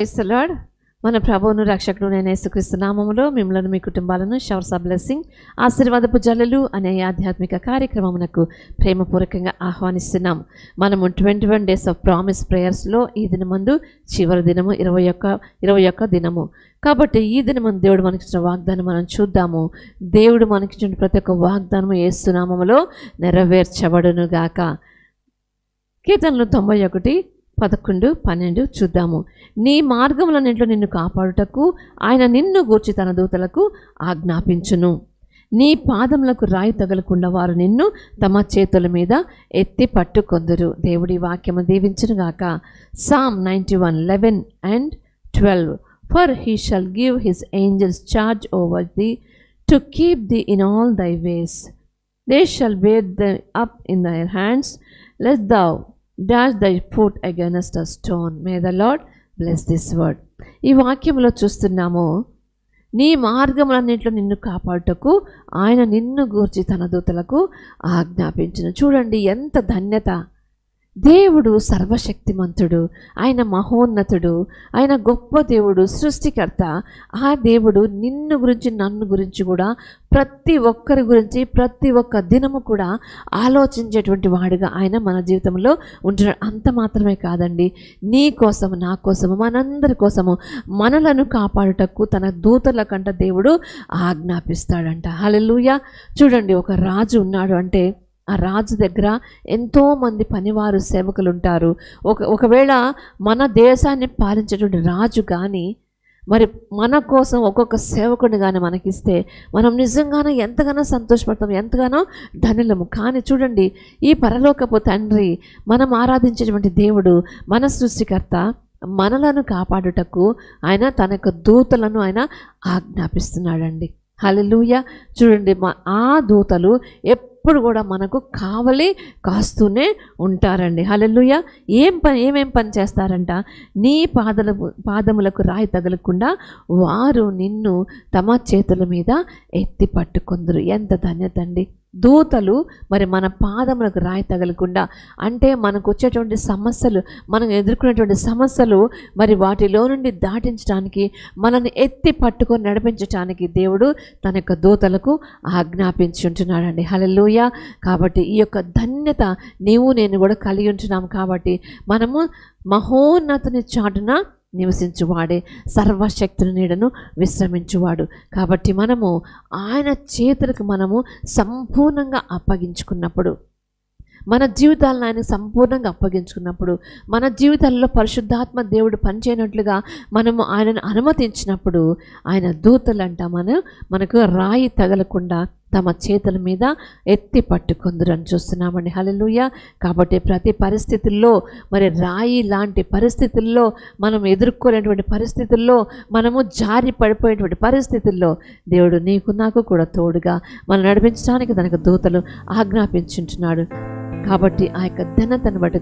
Praise the lord. మన ప్రభువును రక్షకుడు యేసుక్రీస్తు నామములో మిమ్మల్ని మీ కుటుంబాలను షవర్స్ ఆఫ్ బ్లెస్సింగ్ ఆశీర్వాదపు జల్లులు అనే ఆధ్యాత్మిక కార్యక్రమమునకు ప్రేమపూర్వకంగా ఆహ్వానిస్తున్నాం. మనము 21 డేస్ ఆఫ్ ప్రామిస్ ప్రేయర్స్లో ఈ దినమందు చివరి దినము 21 దినము. కాబట్టి ఈ దినమందు దేవుడు మనకిచ్చిన వాగ్దానం మనం చూద్దాము. దేవుడు మనకిచ్చిన ప్రతి ఒక్క వాగ్దానము యేసు నామములో నెరవేర్చబడును గాక. కీర్తనలు 91:11, 12 చూద్దాము. నీ మార్గములన్నింటిలో నిన్ను కాపాడుటకు ఆయన నిన్ను గూర్చి తన దూతలకు ఆజ్ఞాపించును. నీ పాదములకు రాయి తగలకుండా వారు నిన్ను తమ చేతుల మీద ఎత్తి పట్టుకొందురు. దేవుడి వాక్యము దీవించునుగాక. Psalm 91:11-12 For he shall give his angels charge over thee to keep thee in all thy ways. They shall bear thee up in their hands, lest thou dash thy foot against a stone. May the Lord bless this word. ఈ వాక్యంలో చూస్తున్నాము, నీ మార్గములన్నింటిలో నిన్ను కాపాడుటకు ఆయన నిన్ను గూర్చి తన దూతలకు ఆజ్ఞాపించును. చూడండి ఎంత ధన్యత. దేవుడు సర్వశక్తిమంతుడు, ఆయన మహోన్నతుడు, ఆయన గొప్ప దేవుడు, సృష్టికర్త. ఆ దేవుడు నిన్ను గురించి నన్ను గురించి కూడా ప్రతి ఒక్కరి గురించి ప్రతి ఒక్క దినము కూడా ఆలోచించేటువంటి వాడిగా ఆయన మన జీవితంలో ఉంటున్నాడు. అంత మాత్రమే కాదండి, నీ కోసము నా కోసము మనందరి కోసము మనలను కాపాడుటకు తన దూతల కంట దేవుడు ఆజ్ఞాపిస్తాడంట. హల్లెలూయా. చూడండి, ఒక రాజు ఉన్నాడు అంటే ఆ రాజు దగ్గర ఎంతోమంది పనివారు సేవకులు ఉంటారు. ఒకవేళ మన దేశాన్ని పాలించేటువంటి రాజు కానీ మరి మన కోసం ఒక్కొక్క సేవకుడిని కానీ మనకిస్తే మనం నిజంగానే ఎంతగానో సంతోషపడతాం, ఎంతగానో ధన్యులము. కానీ చూడండి, ఈ పరలోకపు తండ్రి, మనం ఆరాధించేటువంటి దేవుడు, మన సృష్టికర్త మనలను కాపాడుటకు ఆయన తన యొక్క దూతలను ఆయన ఆజ్ఞాపిస్తున్నాడండి. హల్లెలూయా. చూడండి, ఆ దూతలు ఎప్పుడు కూడా మనకు కావలి కాస్తూనే ఉంటారండి. హల్లెలూయా. ఏమేం పని చేస్తారంట? నీ పాదములకు రాయి తగలకుండా వారు నిన్ను తమ చేతుల మీద ఎత్తి పట్టుకొందురు. ఎంత ధన్యత అండి. దూతలు మరి మన పాదములకు రాయి తగలకుండా అంటే మనకు వచ్చేటువంటి సమస్యలు, మనం ఎదుర్కొనేటువంటి సమస్యలు మరి వాటిలో నుండి దాటించడానికి, మనల్ని ఎత్తి పట్టుకొని నడిపించడానికి దేవుడు తన యొక్క దూతలకు ఆజ్ఞాపించి ఉంటున్నాడండి. హల్లెలూయా. కాబట్టి ఈ యొక్క ధన్యత నీవు నేను కూడా కలిగి ఉంటున్నాం. కాబట్టి మనము మహోన్నతుని చాటున నివసించువాడే, సర్వశక్తుని నీడను విశ్రమించువాడు. కాబట్టి మనము ఆయన చేతులకు మనము సంపూర్ణంగా అప్పగించుకున్నప్పుడు, మన జీవితాలను ఆయన సంపూర్ణంగా అప్పగించుకున్నప్పుడు, మన జీవితాల్లో పరిశుద్ధాత్మ దేవుడు పనిచేయనట్లుగా మనము ఆయనను అనుమతించినప్పుడు ఆయన దూతలంట మనకు రాయి తగలకుండా తమ చేతుల మీద ఎత్తి పట్టుకుందరు అని చూస్తున్నామండి. హల్లెలూయా. కాబట్టి ప్రతి పరిస్థితుల్లో మరి రాయి లాంటి పరిస్థితుల్లో మనం ఎదుర్కొనేటువంటి పరిస్థితుల్లో, మనము జారి పడిపోయేటువంటి పరిస్థితుల్లో దేవుడు నీకు నాకు కూడా తోడుగా మనం నడిపించడానికి తనకు దూతలు ఆజ్ఞాపించుంటున్నాడు. కాబట్టి ఆ యొక్క ఘనతను బట్టి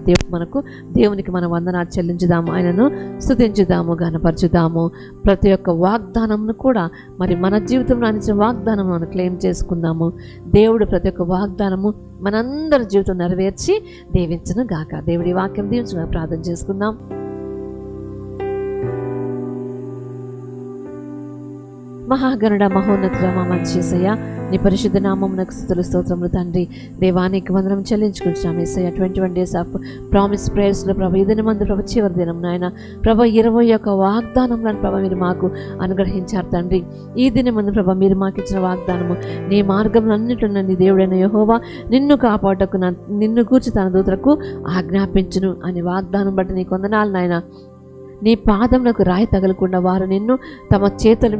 దేవునికి మనం వందనాలు చెల్లించుదాము, ఆయనను స్తుతించుదాము, ఘనపరచుదాము. ప్రతి ఒక్క వాగ్దానంను కూడా మరి మన జీవితంలో అందించిన వాగ్దానం మనం క్లెయిమ్ చేసుకుందాము. దేవుడు ప్రతి ఒక్క వాగ్దానము మనందరి జీవితం నెరవేర్చి దీవించును గాక. దేవుడి వాక్యం దీవించుగా ప్రార్థన చేసుకుందాం. మహాగణుడ, మహోన్నతుడ, మా మంచి యేసయ్య, నీ పరిశుద్ధ నామమునకు స్తుతులు స్తోత్రములు తండ్రి. దేవానికి వందనం చెల్లించుకుంటున్నాం యేసయ్య. 21 డేస్ ఆఫ్ ప్రామిస్ ప్రేయర్స్లో ప్రభు ఈ దినమందు ప్రభు చివరి దినం నాయన ప్రభు 21 వాగ్దానంలను ప్రభు మీరు మాకు అనుగ్రహించారు తండ్రి. ఈ దినమందు ప్రభు మీరు మాకు ఇచ్చిన వాగ్దానము, నీ మార్గములన్నిటిలో నీ దేవుడైన యెహోవా నిన్ను కాపాడుటకు నిన్ను గూర్చి తన దూతలకు ఆజ్ఞాపించును అనే వాగ్దానం బట్టి నీకు వందనాలు నాయన. నీ పాదములకు రాయి తగలకుండా వారు నిన్ను తమ చేతుల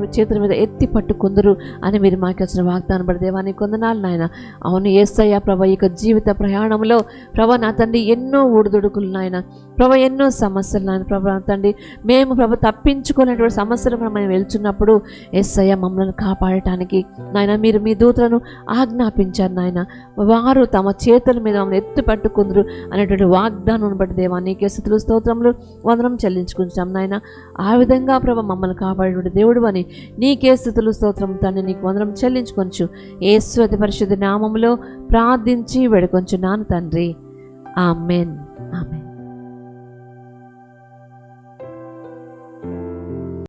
మీద ఎత్తి పట్టుకుందరు అని మీరు మాకు వచ్చిన వాగ్దానం పడి దేవానికి కొందనాలు నాయన. అవును యేసయ్య ప్రభు, ఈ జీవిత ప్రయాణంలో ప్రభు నా తండ్రి ఎన్నో ఊడుదుడుకులు నాయన, ప్రభు ఎన్నో సమస్యలు నాయన, ప్రభు నా తండ్రి మేము ప్రభు తప్పించుకునేటువంటి సమస్యలు మేము వెళ్తున్నప్పుడు యేసయ్య మమ్మల్ని కాపాడటానికి నాయన మీరు మీ దూతలను ఆజ్ఞాపించారు నాయన. వారు తమ చేతుల మీద మమ్మల్ని ఎత్తి పట్టుకుందరు అనేటువంటి వాగ్దానం బట్టి దేవానికి స్తుతులు స్తోత్రములు వందనం చెల్లించుకుంటారు నాయన. ఆ విధంగా ప్రభు మమ్మల్ని కాపాడేటువంటి దేవుడు అని నీకే స్తుతులు స్తోత్రం తండ్రి, నీకు వందనం చెల్లించుకొంచు యేసు అతి పరిశుద్ధ నామములో ప్రార్థించి వేడుకొంచున్నాను తండ్రి. ఆమెన్. ఆమెన్.